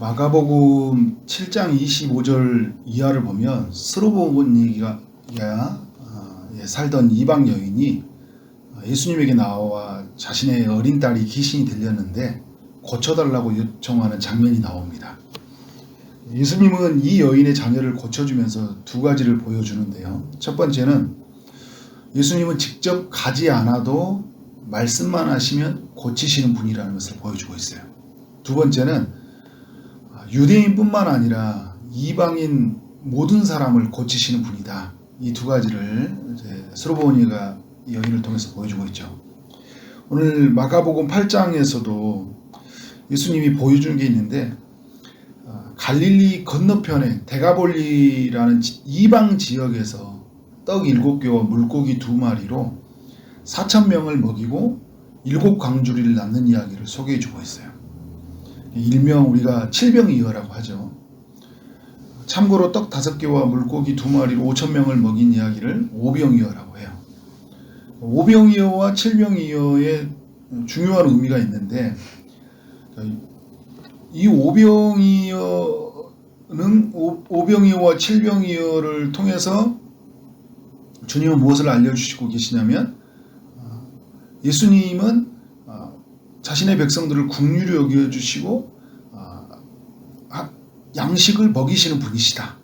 마가복음 7장 25절 이하를 보면 스로보니가 살던 이방 여인이 예수님에게 나와 자신의 어린 딸이 귀신이 들렸는데 고쳐달라고 요청하는 장면이 나옵니다. 예수님은 이 여인의 자녀를 고쳐주면서 두 가지를 보여주는데요. 첫 번째는 예수님은 직접 가지 않아도 말씀만 하시면 고치시는 분이라는 것을 보여주고 있어요. 두 번째는 유대인뿐만 아니라 이방인 모든 사람을 고치시는 분이다. 이 두 가지를 스로보니가 여인을 통해서 보여주고 있죠. 오늘 마가복음 8장에서도 예수님이 보여준 게 있는데 갈릴리 건너편에 데가볼리라는 이방 지역에서 떡 7개와 물고기 2마리로 4,000명을 먹이고 7광주리를 낳는 이야기를 소개해 주고 있어요. 일명 우리가 칠병이어라고 하죠. 참고로 떡 5개와 물고기 2마리로 5,000명을 먹인 이야기를 오병이어라고 해요. 오병이어와 칠병이어의 중요한 의미가 있는데 이 오병이어와 칠병이어를 통해서 주님은 무엇을 알려주시고 계시냐면 예수님은 자신의 백성들을 긍휼히 여겨주시고 양식을 먹이시는 분이시다.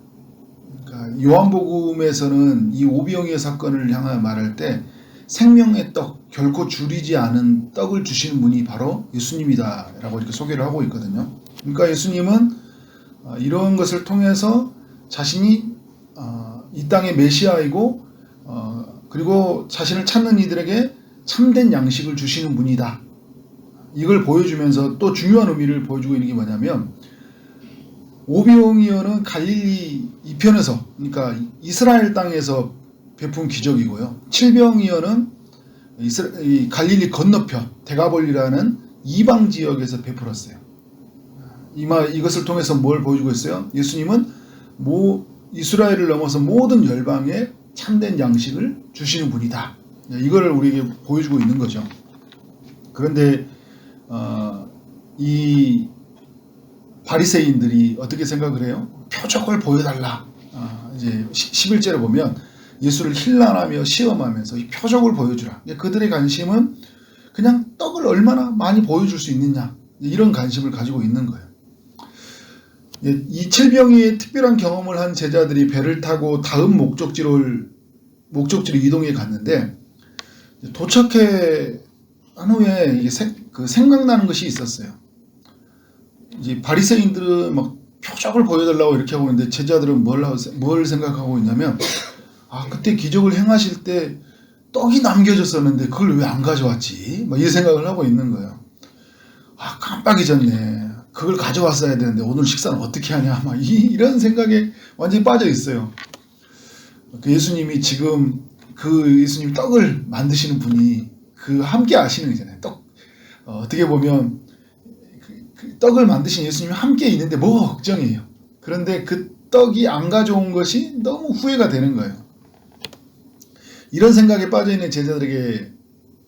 그러니까 요한복음에서는 이 오병이어 사건을 향하여 말할 때 생명의 떡, 결코 줄이지 않은 떡을 주시는 분이 바로 예수님이다 라고 이렇게 소개를 하고 있거든요. 그러니까 예수님은 이런 것을 통해서 자신이 이 땅의 메시아이고 그리고 자신을 찾는 이들에게 참된 양식을 주시는 분이다. 이걸 보여주면서 또 중요한 의미를 보여주고 있는 게 뭐냐면 오병이어는 갈릴리 이편에서 그러니까 이스라엘 땅에서 베푼 기적이고요. 칠병이어는 갈릴리 건너편 데가볼리라는 이방 지역에서 베풀었어요. 이것을 통해서 뭘 보여주고 있어요? 예수님은 이스라엘을 넘어서 모든 열방에 참된 양식을 주시는 분이다. 이걸 우리에게 보여주고 있는 거죠. 그런데 이 바리새인들이 어떻게 생각을 해요? 표적을 보여달라. 이제 11절에 보면 예수를 힐난하며 시험하면서 이 표적을 보여주라. 그들의 관심은 그냥 떡을 얼마나 많이 보여줄 수 있느냐 이런 관심을 가지고 있는 거예요. 이 칠병이의 특별한 경험을 한 제자들이 배를 타고 다음 목적지로 이동해 갔는데 도착해 한 후에 생각나는 것이 있었어요. 이제 바리새인들은 막 표적을 보여달라고 이렇게 하고 있는데 제자들은 뭘 생각하고 있냐면 그때 기적을 행하실 때 떡이 남겨졌었는데 그걸 왜 안 가져왔지? 막 이 생각을 하고 있는 거예요. 깜빡 잊었네. 그걸 가져왔어야 되는데 오늘 식사는 어떻게 하냐? 막 이런 생각에 완전히 빠져 있어요. 예수님이 지금 예수님 떡을 만드시는 분이 함께 아시는 거잖아요. 어떻게 보면 떡을 만드신 예수님이 함께 있는데 뭐가 걱정이에요. 그런데 그 떡이 안 가져온 것이 너무 후회가 되는 거예요. 이런 생각에 빠져있는 제자들에게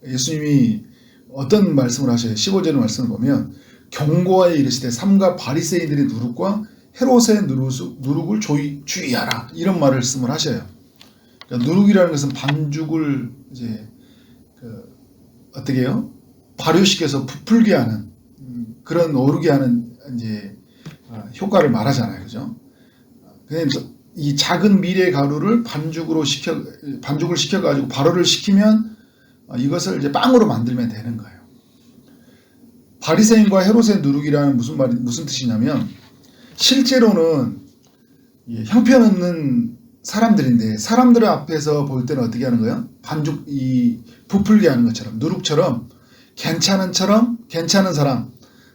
예수님이 어떤 말씀을 하셔요? 15절의 말씀을 보면 경고하여 이르시되 삼가 바리새인들의 누룩과 헤롯의 누룩을 주의하라 이런 말씀을 하셔요. 그러니까 누룩이라는 것은 반죽을 이제 어떻게 해요? 발효시켜서 부풀게 하는 그런 오르게 하는 이제 효과를 말하잖아요, 그죠? 그래서 이 작은 밀의 가루를 반죽을 시켜가지고 발효를 시키면 이것을 이제 빵으로 만들면 되는 거예요. 바리새인과 헤롯의 누룩이라는 무슨 뜻이냐면 실제로는 형편없는 사람들인데 사람들 앞에서 볼 때는 어떻게 하는 거예요? 부풀게 하는 것처럼 누룩처럼 괜찮은 사람,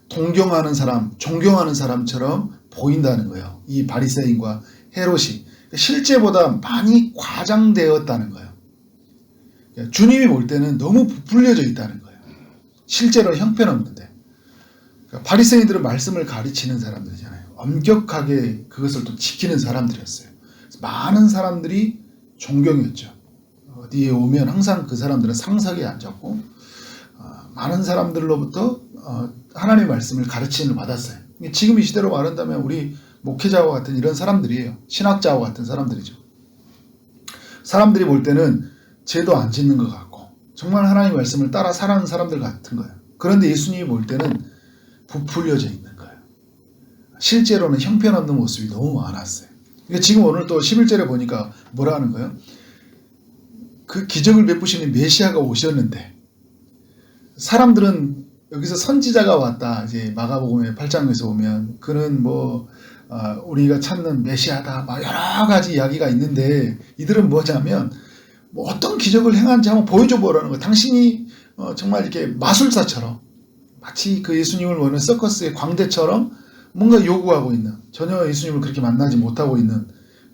동경하는 사람, 존경하는 사람처럼 보인다는 거예요. 이 바리새인과 헤롯이 실제보다 많이 과장되었다는 거예요. 주님이 볼 때는 너무 부풀려져 있다는 거예요. 실제로는 형편없는데. 바리새인들은 말씀을 가르치는 사람들이잖아요. 엄격하게 그것을 또 지키는 사람들이었어요. 많은 사람들이 존경했죠. 어디에 오면 항상 그 사람들은 상석에 앉았고 많은 사람들로부터 하나님의 말씀을 가르침을 받았어요. 지금 이 시대로 말한다면 우리 목회자와 같은 이런 사람들이에요. 신학자와 같은 사람들이죠. 사람들이 볼 때는 죄도 안 짓는 것 같고 정말 하나님의 말씀을 따라 살아가는 사람들 같은 거예요. 그런데 예수님이 볼 때는 부풀려져 있는 거예요. 실제로는 형편없는 모습이 너무 많았어요. 그러니까 지금 오늘 또 11절에 보니까 뭐라 하는 거예요? 그 기적을 베푸시는 메시아가 오셨는데 사람들은 여기서 선지자가 왔다. 이제 마가복음의 8장에서 보면 그는 뭐 우리가 찾는 메시아다. 막 여러 가지 이야기가 있는데 이들은 뭐냐면 뭐 어떤 기적을 행한지 한번 보여줘 보라는 거예요. 당신이 정말 이렇게 마술사처럼 마치 그 예수님을 보는 서커스의 광대처럼 뭔가 요구하고 있는 전혀 예수님을 그렇게 만나지 못하고 있는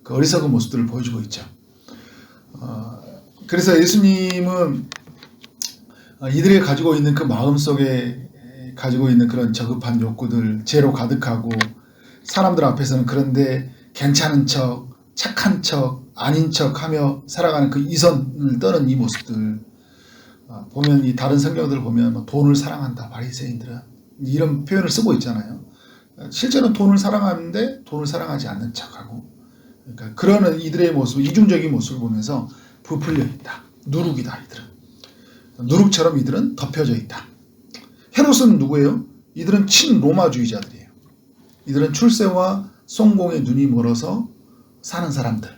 그 어리석은 모습들을 보여주고 있죠. 그래서 예수님은 이들이 가지고 있는 그 마음속에 가지고 있는 그런 저급한 욕구들, 죄로 가득하고 사람들 앞에서는 그런데 괜찮은 척, 착한 척, 아닌 척 하며 살아가는 그 이선을 떠는 이 모습들 보면 이 다른 성경들을 보면 뭐 돈을 사랑한다 바리새인들은 이런 표현을 쓰고 있잖아요. 실제로 돈을 사랑하는데 돈을 사랑하지 않는 척하고 그러니까 그러는 이들의 모습, 이중적인 모습을 보면서 부풀려 있다. 누룩이다 이들은. 누룩처럼 이들은 덮여져 있다. 헤롯은 누구예요? 이들은 친로마주의자들이에요. 이들은 출세와 성공에 눈이 멀어서 사는 사람들.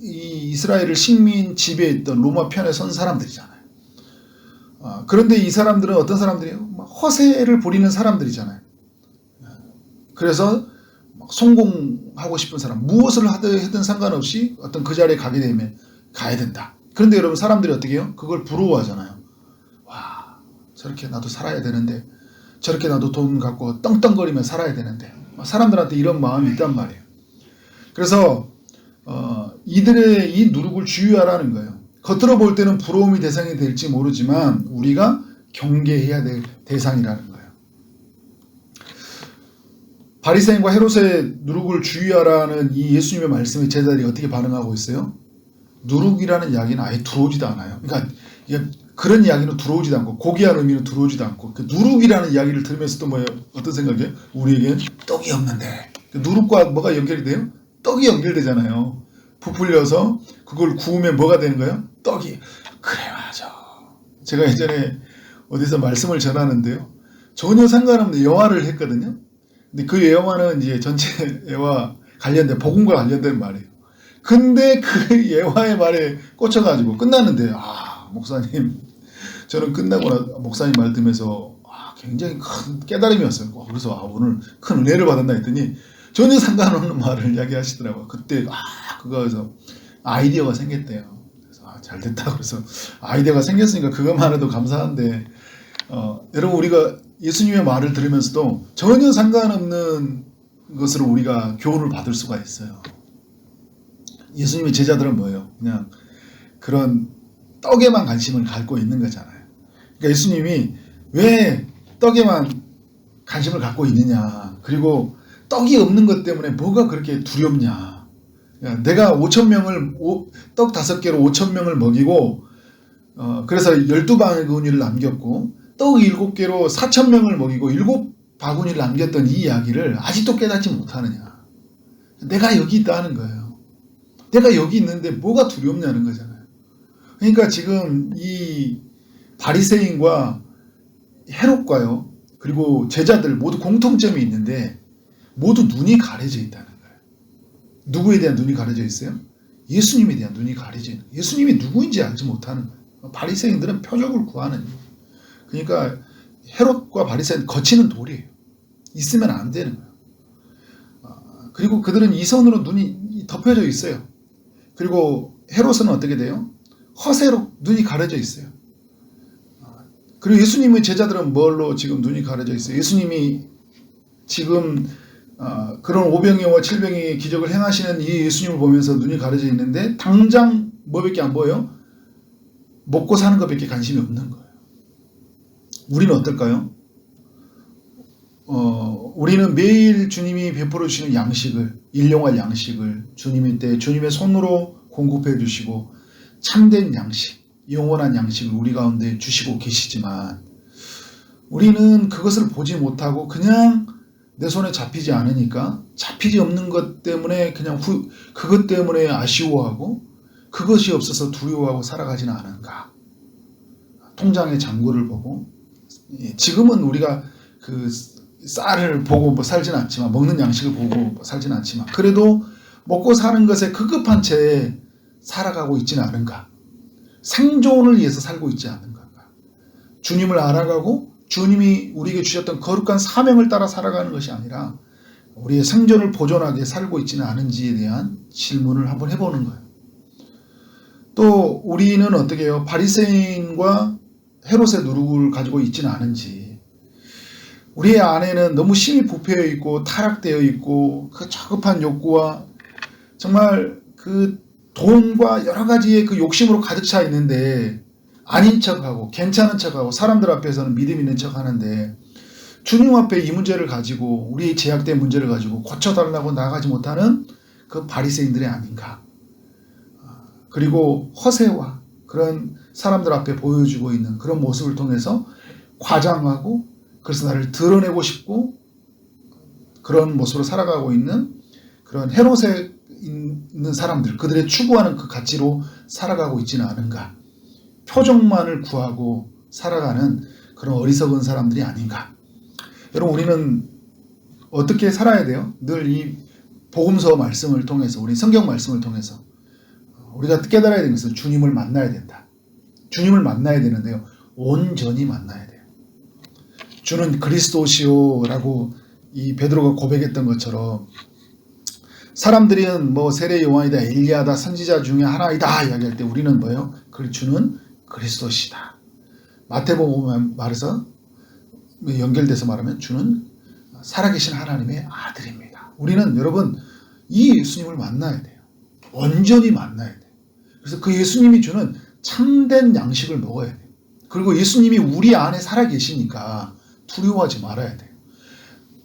이스라엘을 식민 지배했던 로마 편에 선 사람들이잖아요. 그런데 이 사람들은 어떤 사람들이에요? 허세를 부리는 사람들이잖아요. 그래서 성공하고 싶은 사람, 무엇을 하든 상관없이 어떤 그 자리에 가게 되면 가야 된다. 그런데 여러분 사람들이 어떻게 해요? 그걸 부러워하잖아요. 와, 저렇게 나도 살아야 되는데 저렇게 나도 돈 갖고 떵떵거리며 살아야 되는데 사람들한테 이런 마음이 있단 말이에요. 그래서 이들의 이 누룩을 주의하라는 거예요. 겉으로 볼 때는 부러움이 대상이 될지 모르지만 우리가 경계해야 될 대상이라는 거예요. 바리새인과 헤롯의 누룩을 주의하라는 이 예수님의 말씀에 제자들이 어떻게 반응하고 있어요? 누룩이라는 이야기는 아예 들어오지도 않아요. 그러니까 그런 이야기는 들어오지도 않고 고귀한 의미는 들어오지도 않고 그 누룩이라는 이야기를 들으면서도 뭐예요? 어떤 생각이에요? 우리에겐 떡이 없는데 누룩과 뭐가 연결이 돼요? 떡이 연결되잖아요. 부풀려서 그걸 구우면 뭐가 되는 거예요? 떡이. 그래 맞아. 제가 예전에 어디서 말씀을 전하는데요. 전혀 상관없는 영화를 했거든요. 근데 그 영화는 이제 전체 예와 관련된 복음과 관련된 말이에요. 근데 그 예화의 말에 꽂혀가지고 끝났는데 목사님 저는 끝나고 나 목사님 말 들으면서 굉장히 큰 깨달음이었어요. 그래서 오늘 큰 은혜를 받았나 했더니 전혀 상관없는 말을 이야기하시더라고요. 그때 그거에서 아이디어가 생겼대요. 그래서 잘 됐다. 그래서 아이디어가 생겼으니까 그것만 해도 감사한데 여러분 우리가 예수님의 말을 들으면서도 전혀 상관없는 것으로 우리가 교훈을 받을 수가 있어요. 예수님의 제자들은 뭐예요? 그냥 그런 떡에만 관심을 갖고 있는 거잖아요. 그러니까 예수님이 왜 떡에만 관심을 갖고 있느냐. 그리고 떡이 없는 것 때문에 뭐가 그렇게 두렵냐. 내가 5,000명을 떡 5개로 5,000명을 먹이고 그래서 12바구니를 남겼고 떡 7개로 4,000명을 먹이고 7바구니를 남겼던 이 이야기를 아직도 깨닫지 못하느냐. 내가 여기 있다는 거예요. 내가 여기 있는데 뭐가 두렵냐는 거잖아요. 그러니까 지금 이 바리새인과 헤롯과요. 그리고 제자들 모두 공통점이 있는데 모두 눈이 가려져 있다는 거예요. 누구에 대한 눈이 가려져 있어요? 예수님에 대한 눈이 가려져 있는 거예요. 예수님이 누구인지 알지 못하는 거예요. 바리새인들은 표적을 구하는 거예요. 그러니까 헤롯과 바리새인 거치는 돌이에요. 있으면 안 되는 거예요. 그리고 그들은 이선으로 눈이 덮여져 있어요. 그리고 헤롯은 어떻게 돼요? 허세로 눈이 가려져 있어요. 그리고 예수님의 제자들은 뭘로 지금 눈이 가려져 있어요? 예수님이 지금 그런 오병이어와 칠병이의 기적을 행하시는 이 예수님을 보면서 눈이 가려져 있는데 당장 뭐밖에 안 보여요? 먹고 사는 것밖에 관심이 없는 거예요. 우리는 어떨까요? 우리는 매일 주님이 베풀어 주시는 양식을, 일용할 양식을 주님의 때 주님의 손으로 공급해 주시고 참된 양식, 영원한 양식을 우리 가운데 주시고 계시지만 우리는 그것을 보지 못하고 그냥 내 손에 잡히지 않으니까 잡히지 없는 것 때문에 그냥 그것 때문에 아쉬워하고 그것이 없어서 두려워하고 살아가지는 않은가. 통장의 잔고를 보고 지금은 우리가 그 쌀을 보고 뭐 살진 않지만 먹는 양식을 보고 살진 않지만 그래도 먹고 사는 것에 급급한 채 살아가고 있지는 않은가. 생존을 위해서 살고 있지 않은가. 주님을 알아가고 주님이 우리에게 주셨던 거룩한 사명을 따라 살아가는 것이 아니라 우리의 생존을 보존하게 살고 있지는 않은지에 대한 질문을 한번 해보는 거예요. 또 우리는 어떻게 해요? 바리새인과 헤롯의 누룩을 가지고 있지는 않은지, 우리의 안에는 너무 심히 부패해 있고 타락되어 있고 그 저급한 욕구와 정말 그 돈과 여러 가지의 그 욕심으로 가득 차 있는데 아닌 척하고 괜찮은 척하고 사람들 앞에서는 믿음 있는 척하는데 주님 앞에 이 문제를 가지고 우리의 제약된 문제를 가지고 고쳐달라고 나아가지 못하는 그 바리새인들이 아닌가. 그리고 허세와 그런 사람들 앞에 보여주고 있는 그런 모습을 통해서 과장하고 그래서 나를 드러내고 싶고 그런 모습으로 살아가고 있는 그런 헤롯에 있는 사람들, 그들의 추구하는 그 가치로 살아가고 있지는 않은가. 표정만을 구하고 살아가는 그런 어리석은 사람들이 아닌가. 여러분, 우리는 어떻게 살아야 돼요? 늘 이 복음서 말씀을 통해서, 우리 성경 말씀을 통해서 우리가 깨달아야 되는 것은 주님을 만나야 된다. 주님을 만나야 되는데요, 온전히 만나야 돼요. 주는 그리스도시오라고 이 베드로가 고백했던 것처럼 사람들은 뭐 세례 요한이다, 엘리야다, 선지자 중에 하나이다 이야기할 때 우리는 뭐예요? 주는 그리스도시다. 마태복음 말해서 연결돼서 말하면 주는 살아계신 하나님의 아들입니다. 우리는 여러분 이 예수님을 만나야 돼요. 온전히 만나야 돼요. 그래서 그 예수님이 주는 참된 양식을 먹어야 돼요. 그리고 예수님이 우리 안에 살아계시니까 두려워하지 말아야 돼요.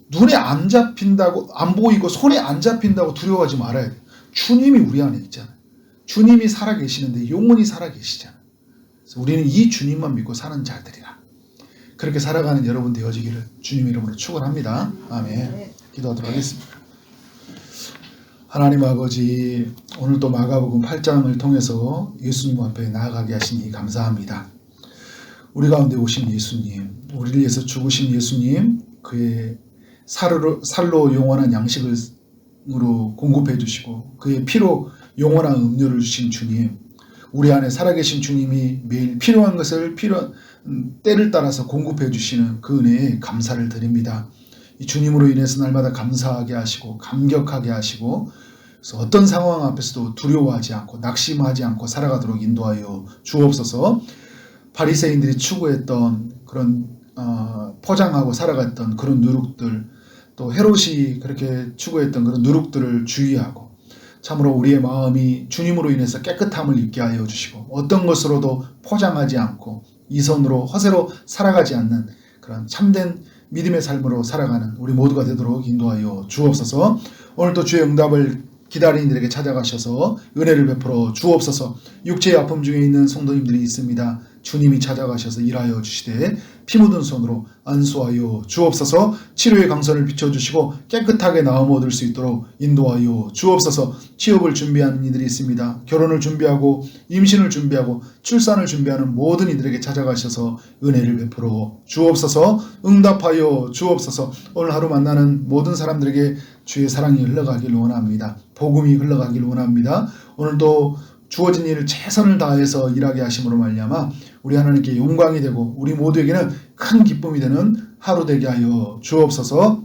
눈에 안 잡힌다고, 안 보이고 손에 안 잡힌다고 두려워하지 말아야 돼요. 주님이 우리 안에 있잖아요. 주님이 살아계시는데 영원히 살아계시잖아요. 그래서 우리는 이 주님만 믿고 사는 자들이라. 그렇게 살아가는 여러분 되어지기를 주님 이름으로 축원합니다. 아멘. 기도하도록 하겠습니다. 하나님 아버지, 오늘도 마가복음 8장을 통해서 예수님 앞에 나아가게 하시니 감사합니다. 우리 가운데 오신 예수님, 우리를 위해서 죽으신 예수님, 그의 살로 영원한 양식으로 공급해 주시고 그의 피로 영원한 음료를 주신 주님, 우리 안에 살아계신 주님이 매일 필요한 것을 필요한 때를 따라서 공급해 주시는 그 은혜에 감사를 드립니다. 이 주님으로 인해서 날마다 감사하게 하시고 감격하게 하시고, 그래서 어떤 상황 앞에서도 두려워하지 않고 낙심하지 않고 살아가도록 인도하여 주옵소서. 바리새인들이 추구했던 그런 포장하고 살아갔던 그런 누룩들, 또 헤롯이 그렇게 추구했던 그런 누룩들을 주의하고 참으로 우리의 마음이 주님으로 인해서 깨끗함을 입게 하여 주시고 어떤 것으로도 포장하지 않고 이선으로 허세로 살아가지 않는 그런 참된 믿음의 삶으로 살아가는 우리 모두가 되도록 인도하여 주옵소서. 오늘도 주의 응답을 기다리는 이들에게 찾아가셔서 은혜를 베풀어 주옵소서. 육체의 아픔 중에 있는 성도님들이 있습니다. 주님이 찾아가셔서 일하여 주시되 피 묻은 손으로 안수하여 주옵소서. 치료의 강선을 비춰주시고 깨끗하게 나음 얻을 수 있도록 인도하여 주옵소서. 취업을 준비하는 이들이 있습니다. 결혼을 준비하고 임신을 준비하고 출산을 준비하는 모든 이들에게 찾아가셔서 은혜를 베풀어 주옵소서. 응답하여 주옵소서. 오늘 하루 만나는 모든 사람들에게 주의 사랑이 흘러가길 원합니다. 복음이 흘러가길 원합니다. 오늘도 주어진 일을 최선을 다해서 일하게 하심으로 말미암아 우리 하나님께 영광이 되고 우리 모두에게는 큰 기쁨이 되는 하루 되게 하여 주옵소서.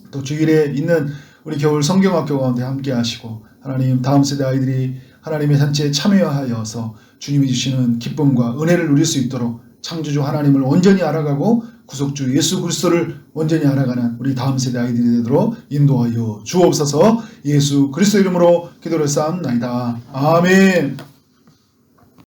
또 주일에 있는 우리 겨울 성경학교 가운데 함께 하시고 하나님 다음 세대 아이들이 하나님의 잔치에 참여하여서 주님이 주시는 기쁨과 은혜를 누릴 수 있도록 창조주 하나님을 온전히 알아가고 구속주 예수 그리스도를 온전히 알아가는 우리 다음 세대 아이들이 되도록 인도하여 주옵소서. 예수 그리스도 이름으로 기도를 쌓옵나이다. 아멘.